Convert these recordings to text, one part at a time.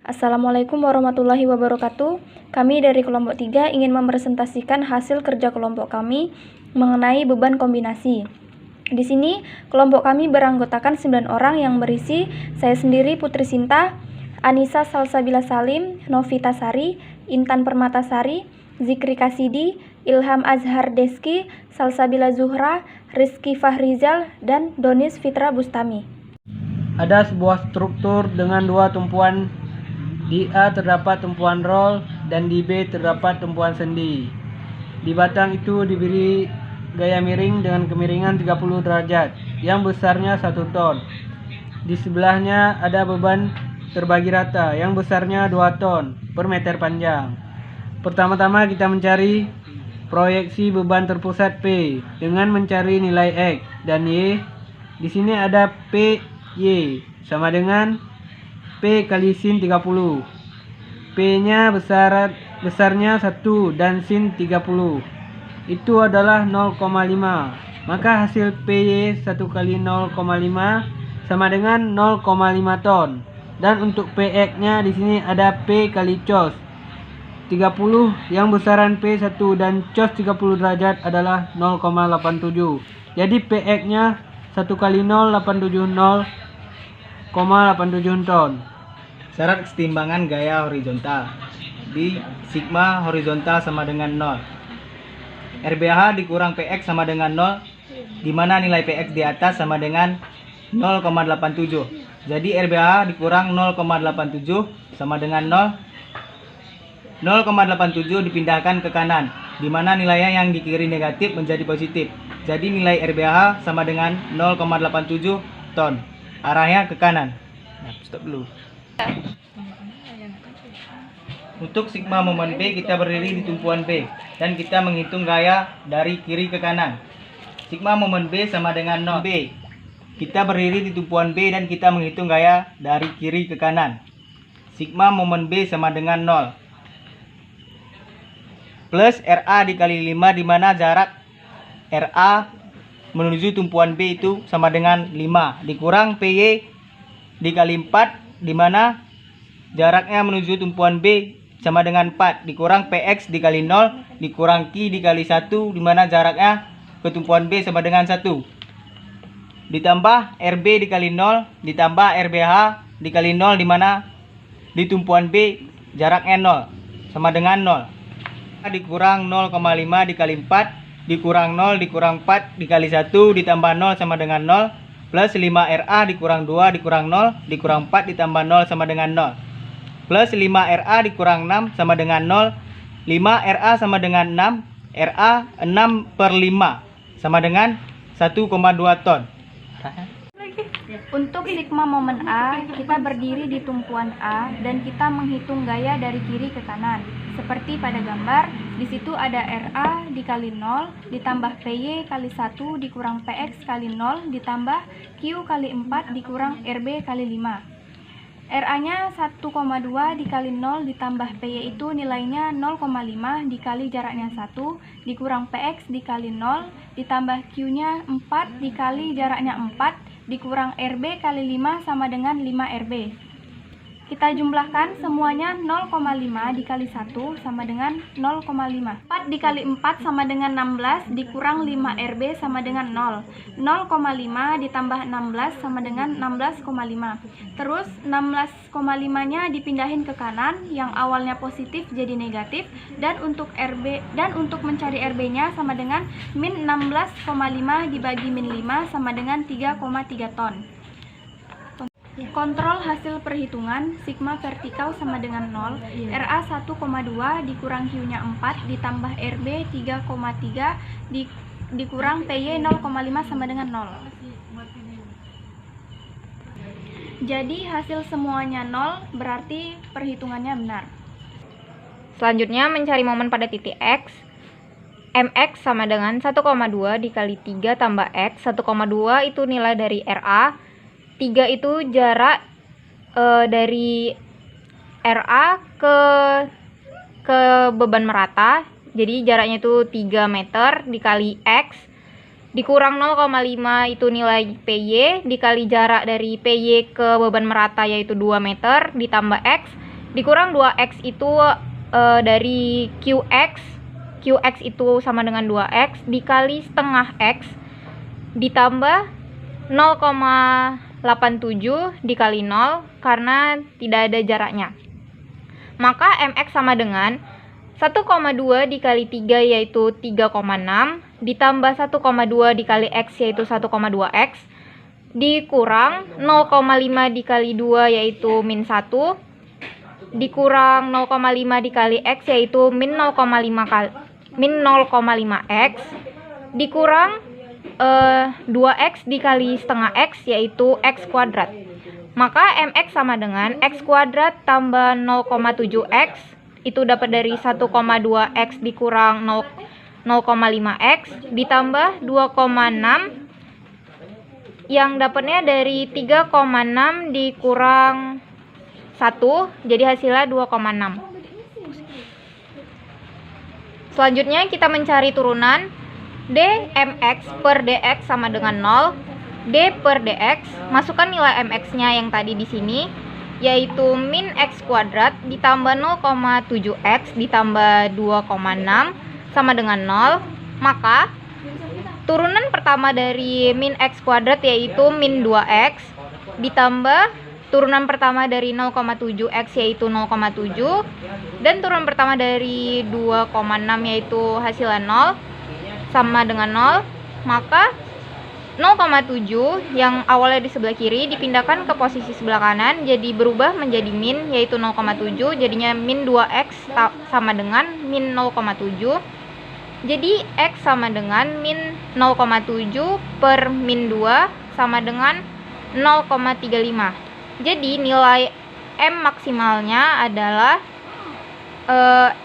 Assalamualaikum warahmatullahi wabarakatuh. Kami dari kelompok 3 ingin mempresentasikan hasil kerja kelompok kami mengenai beban kombinasi. Di sini, kelompok kami beranggotakan 9 orang yang berisi saya sendiri Putri Sinta, Anissa Salsabila Salim, Novita Sari, Intan Permatasari, Zikri Kasidi, Ilham Azhar Deski, Salsabila Zuhra, Rizky Fahrizal, dan Donis Fitra Bustami. Ada sebuah struktur dengan dua tumpuan. Di A terdapat tumpuan roll dan di B terdapat tumpuan sendi. Di batang itu diberi gaya miring dengan kemiringan 30 derajat yang besarnya 1 ton. Di sebelahnya ada beban terbagi rata yang besarnya 2 ton per meter panjang. Pertama-tama kita mencari proyeksi beban terpusat P dengan mencari nilai X dan Y. Di sini ada P Y sama dengan P kali sin 30. P-nya besarnya 1 dan sin 30. Itu adalah 0,5. Maka hasil PY 1 kali 0,5 sama dengan 0,5 ton. Dan untuk PX-nya di sini ada P kali cos 30 yang besaran P1 dan cos 30 derajat adalah 0,87. Jadi PX-nya 1 kali 0,87 0,87 ton. Syarat kesetimbangan gaya horizontal. Di sigma horizontal sama dengan 0. RBH dikurang PX sama dengan 0, di mana nilai PX di atas sama dengan 0,87. Jadi RBH dikurang 0,87 sama dengan 0. 0,87 dipindahkan ke kanan, di mana nilainya yang di kiri negatif menjadi positif. Jadi nilai RBH sama dengan 0,87 ton. Arahnya ke kanan. Nah, stop dulu. Untuk sigma momen B kita berdiri di tumpuan B dan kita menghitung gaya dari kiri ke kanan. Sigma momen B sama dengan 0 B. Kita berdiri di tumpuan B dan kita menghitung gaya dari kiri ke kanan. Sigma momen B sama dengan 0 plus RA dikali 5, di mana jarak RA menuju tumpuan B itu sama dengan 5 dikurang PY dikali 4, di mana jaraknya menuju tumpuan B sama dengan 4 dikurang PX dikali 0 dikurang Q dikali 1, di mana jaraknya ke tumpuan B sama dengan 1, ditambah RB dikali 0 ditambah RBH dikali 0, di mana di tumpuan B jaraknya 0 sama dengan 0 dikurang 0,5 dikali 4 dikurang 0 dikurang 4 dikali 1 ditambah 0 sama dengan 0 plus 5RA dikurang 2 dikurang 0 dikurang 4 ditambah 0 sama dengan 0 plus 5RA dikurang 6 sama dengan 0. 5RA sama dengan 6. RA 6 per 5 sama dengan 1,2 ton. Untuk sigma momen A, kita berdiri di tumpuan A dan kita menghitung gaya dari kiri ke kanan. Seperti pada gambar, di situ ada RA dikali 0 ditambah PY kali 1 dikurang PX kali 0 ditambah Q kali 4 dikurang RB kali 5. RA-nya 1,2 dikali 0 ditambah PY itu nilainya 0,5 dikali jaraknya 1 dikurang PX dikali 0 ditambah Q-nya 4 dikali jaraknya 4 dikurang RB kali 5 sama dengan 5 RB. Kita jumlahkan semuanya 0,5 dikali 1 sama dengan 0,5. 4 dikali 4 sama dengan 16 dikurang 5 RB sama dengan 0. 0,5 ditambah 16 sama dengan 16,5. Terus 16,5-nya dipindahin ke kanan, yang awalnya positif jadi negatif, dan untuk mencari RB-nya sama dengan min 16,5 dibagi min 5 sama dengan 3,3 ton. Kontrol hasil perhitungan sigma vertikal sama dengan 0, RA 1,2 dikurang Q-nya 4 ditambah RB 3,3 dikurang PY 0,5 sama dengan 0. Jadi hasil semuanya 0, berarti perhitungannya benar. Selanjutnya mencari momen pada titik X. MX sama dengan 1,2 dikali 3 tambah X. 1,2 itu nilai dari RA. 3 itu jarak dari RA ke beban merata. Jadi jaraknya itu 3 meter dikali X dikurang 0,5 itu nilai PY dikali jarak dari PY ke beban merata yaitu 2 meter ditambah X. dikurang 2x itu dari qx itu sama dengan 2x dikali setengah x ditambah 0,87 dikali 0 karena tidak ada jaraknya. Maka mx sama dengan 1,2 dikali 3 yaitu 3,6 ditambah 1,2 dikali x yaitu 1,2x dikurang 0,5 dikali 2 yaitu min 1 dikurang 0,5 dikali x yaitu min 0,5x dikurang 2x dikali setengah x yaitu x kuadrat. Maka mx sama dengan x kuadrat tambah 0,7x itu dapat dari 1,2x dikurang 0,5x ditambah 2,6 yang dapatnya dari 3,6 dikurang 1 jadi hasilnya 2,6. Selanjutnya kita mencari turunan dmx per dx sama dengan 0. D per dx, masukkan nilai mx-nya yang tadi di sini yaitu min x kuadrat ditambah 0,7x ditambah 2,6 sama dengan 0. Maka turunan pertama dari min x kuadrat yaitu min 2x ditambah turunan pertama dari 0,7x yaitu 0,7 dan turunan pertama dari 2,6 yaitu hasilnya 0 sama dengan 0. Maka 0,7 yang awalnya di sebelah kiri dipindahkan ke posisi sebelah kanan jadi berubah menjadi min yaitu 0,7 jadinya min 2x sama dengan min 0,7 jadi x sama dengan min 0,7 per min 2 sama dengan 0,35. Jadi nilai m maksimalnya adalah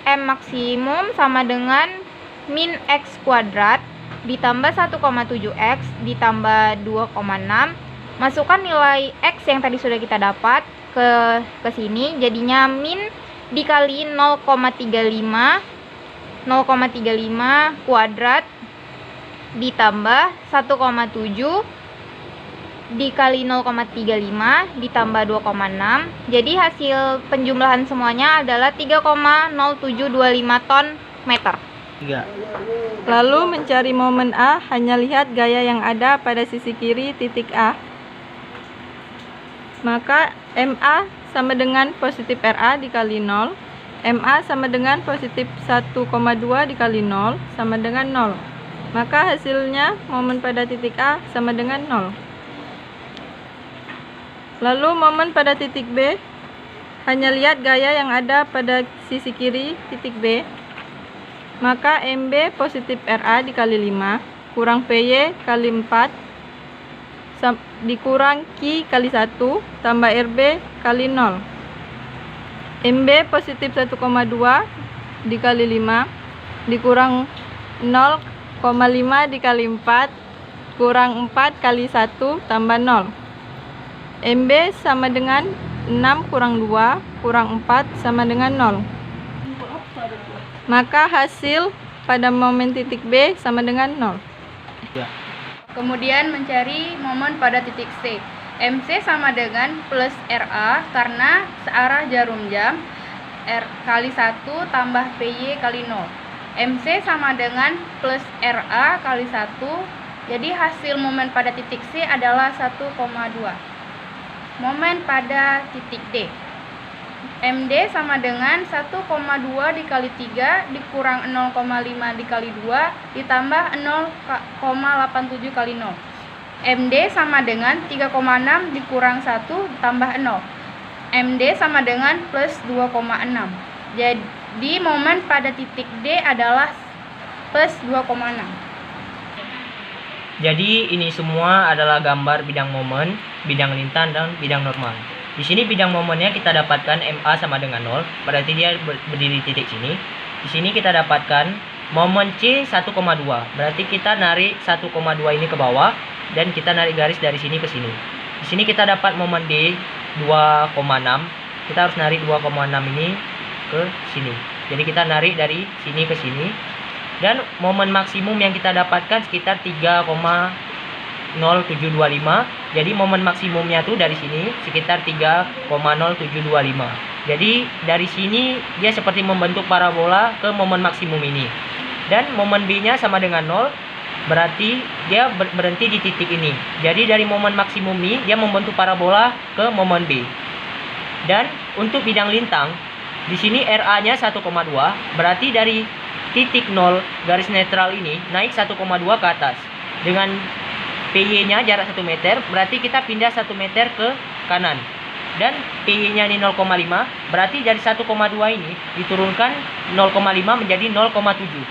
m maksimum sama dengan min x kuadrat ditambah 1,7x ditambah 2,6. Masukkan nilai x yang tadi sudah kita dapat ke sini jadinya min dikali 0,35 kuadrat ditambah 1,7 dikali 0,35 ditambah 2,6. Jadi hasil penjumlahan semuanya adalah 3,0725 ton meter. 3. Lalu mencari momen A, hanya lihat gaya yang ada pada sisi kiri titik A. Maka MA sama dengan positif RA dikali 0. MA sama dengan positif 1,2 dikali 0 sama dengan 0. Maka hasilnya momen pada titik A sama dengan 0. Lalu momen pada titik B, hanya lihat gaya yang ada pada sisi kiri titik B. Maka MB positif RA dikali 5 kurang PY kali 4 dikurang Q kali 1 tambah RB kali 0. MB positif 1,2 dikali 5 dikurang 0,5 dikali 4 kurang 4 kali 1 tambah 0. MB sama dengan 6 kurang 2 kurang 4 sama dengan 0. Maka hasil pada momen titik B sama dengan 0. Kemudian mencari momen pada titik C. MC sama dengan plus RA karena searah jarum jam R kali 1 tambah PY kali 0. MC sama dengan plus RA kali 1. Jadi hasil momen pada titik C adalah 1,2. Momen pada titik D. MD sama dengan 1,2 dikali 3 dikurang 0,5 dikali 2 ditambah 0,87 kali 0. MD sama dengan 3,6 dikurang 1 tambah 0. MD sama dengan plus 2,6. Jadi momen pada titik D adalah plus 2,6. Jadi ini semua adalah gambar bidang momen, bidang lintang dan bidang normal. Di sini bidang momennya kita dapatkan MA sama dengan 0, berarti dia berdiri di titik sini. Di sini kita dapatkan momen C 1,2, berarti kita narik 1,2 ini ke bawah dan kita narik garis dari sini ke sini. Di sini kita dapat momen D 2,6, kita harus narik 2,6 ini ke sini. Jadi kita narik dari sini ke sini. Dan momen maksimum yang kita dapatkan sekitar 3,0725. Jadi momen maksimumnya tuh dari sini sekitar 3,0725. Jadi dari sini dia seperti membentuk parabola ke momen maksimum ini. Dan momen B-nya sama dengan 0, berarti dia berhenti di titik ini. Jadi dari momen maksimum ini dia membentuk parabola ke momen B. Dan untuk bidang lintang, di sini RA-nya 1,2, berarti dari titik 0 garis netral ini naik 1,2 ke atas. Dengan PY-nya jarak 1 meter, berarti kita pindah 1 meter ke kanan. Dan PY-nya ini 0,5, berarti dari 1,2 ini diturunkan 0,5 menjadi 0,7.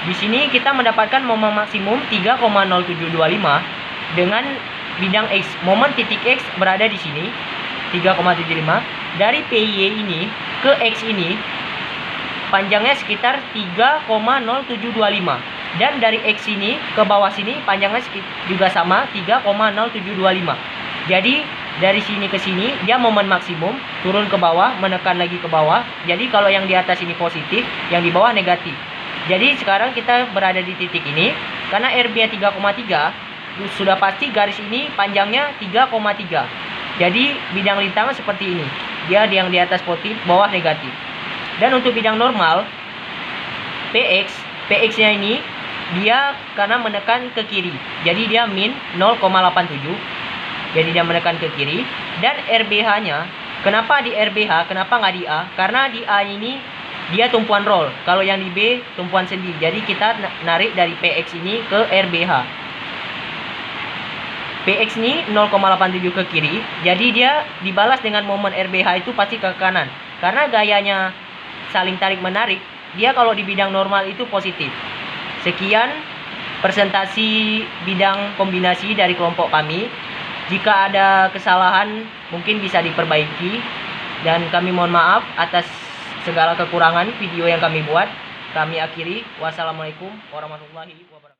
Di sini kita mendapatkan momen maksimum 3,0725 dengan bidang X. Momen titik X berada di sini 3,75. Dari PY ini ke X ini panjangnya sekitar 3,0725. Dan dari X ini ke bawah sini panjangnya juga sama 3,0725. Jadi dari sini ke sini dia momen maksimum, turun ke bawah, menekan lagi ke bawah. Jadi kalau yang di atas ini positif, yang di bawah negatif. Jadi sekarang kita berada di titik ini karena RB-nya 3,3, sudah pasti garis ini panjangnya 3,3. Jadi bidang lintang seperti ini. Dia yang di atas positif, bawah negatif. Dan untuk bidang normal PX-nya ini dia karena menekan ke kiri. Jadi dia min 0,87. Jadi dia menekan ke kiri. Dan RBH-nya, kenapa di RBH, kenapa nggak di A? Karena di A ini dia tumpuan roll. Kalau yang di B tumpuan sendi. Jadi kita narik dari PX ini ke RBH. PX ini 0,87 ke kiri. Jadi dia dibalas dengan momen RBH itu pasti ke kanan. Karena gayanya saling tarik menarik, dia kalau di bidang normal itu positif. Sekian presentasi bidang kombinasi dari kelompok kami. Jika ada kesalahan mungkin bisa diperbaiki, dan kami mohon maaf atas segala kekurangan video yang kami buat. Kami akhiri. Wassalamualaikum warahmatullahi wabarakatuh.